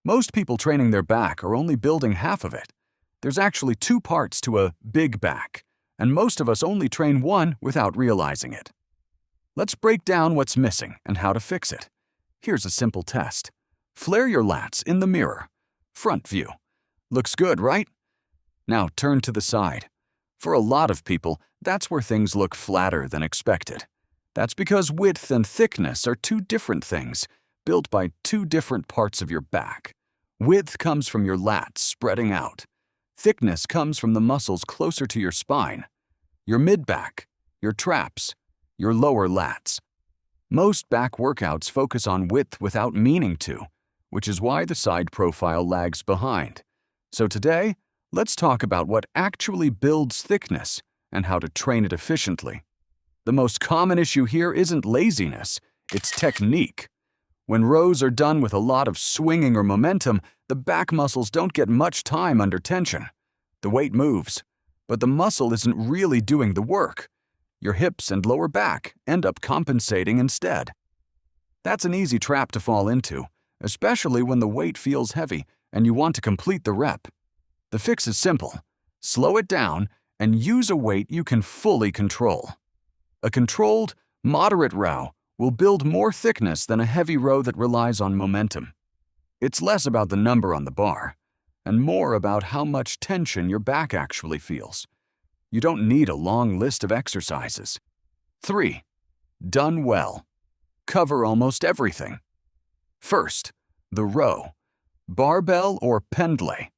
Most people training their back are only building half of it. There's actually two parts to a big back, and most of us only train one without realizing it. Let's break down what's missing and how to fix it. Here's a simple test. Flare your lats in the mirror. Front view. Looks good, right? Now turn to the side. For a lot of people, that's where things look flatter than expected. That's because width and thickness are two different things, built by two different parts of your back. Width comes from your lats spreading out. Thickness comes from the muscles closer to your spine, your mid-back, your traps, your lower lats. Most back workouts focus on width without meaning to, which is why the side profile lags behind. So today, let's talk about what actually builds thickness and how to train it efficiently. The most common issue here isn't laziness, it's technique. When rows are done with a lot of swinging or momentum, the back muscles don't get much time under tension. The weight moves, but the muscle isn't really doing the work. Your hips and lower back end up compensating instead. That's an easy trap to fall into, especially when the weight feels heavy and you want to complete the rep. The fix is simple. Slow it down and use a weight you can fully control. A controlled, moderate row will build more thickness than a heavy row that relies on momentum. It's less about the number on the bar, and more about how much tension your back actually feels. You don't need a long list of exercises. 3. Done well. Cover almost everything. First, the row. Barbell or pendlay.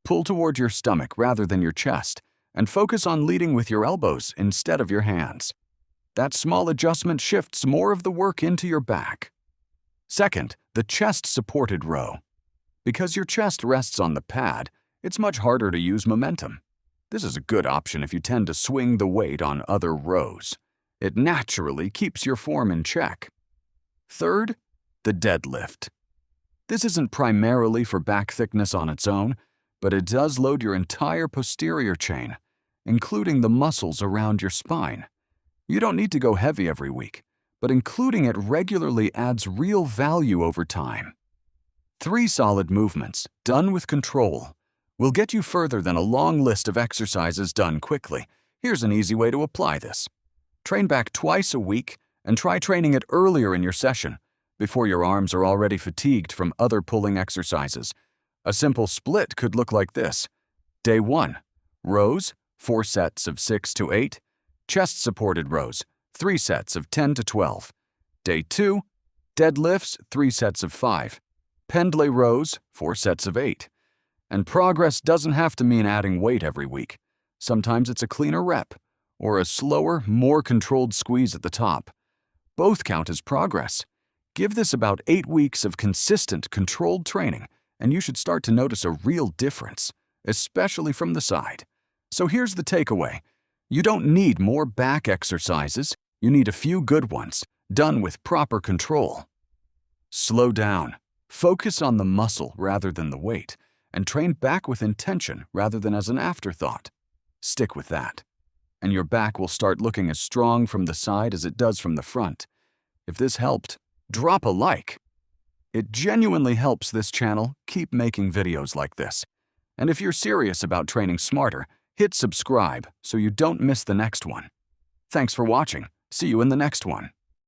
Pull toward your stomach rather than your chest, and focus on leading with your elbows instead of your hands. That small adjustment shifts more of the work into your back. Second, the chest-supported row. Because your chest rests on the pad, it's much harder to use momentum. This is a good option if you tend to swing the weight on other rows. It naturally keeps your form in check. Third, the deadlift. This isn't primarily for back thickness on its own, but it does load your entire posterior chain, including the muscles around your spine. You don't need to go heavy every week, but including it regularly adds real value over time. 3 solid movements, done with control, will get you further than a long list of exercises done quickly. Here's an easy way to apply this. Train back twice a week and try training it earlier in your session, before your arms are already fatigued from other pulling exercises. A simple split could look like this. Day 1, rows, 4 sets of 6 to 8. Chest-supported rows, 3 sets of 10 to 12. Day 2, deadlifts, 3 sets of 5. Pendlay rows, 4 sets of 8. And progress doesn't have to mean adding weight every week. Sometimes it's a cleaner rep, or a slower, more controlled squeeze at the top. Both count as progress. Give this about 8 weeks of consistent, controlled training, and you should start to notice a real difference, especially from the side. So here's the takeaway. You don't need more back exercises, you need a few good ones, done with proper control. Slow down. Focus on the muscle rather than the weight, and train back with intention rather than as an afterthought. Stick with that, and your back will start looking as strong from the side as it does from the front. If this helped, drop a like. It genuinely helps this channel keep making videos like this. And if you're serious about training smarter, hit subscribe so you don't miss the next one. Thanks for watching. See you in the next one.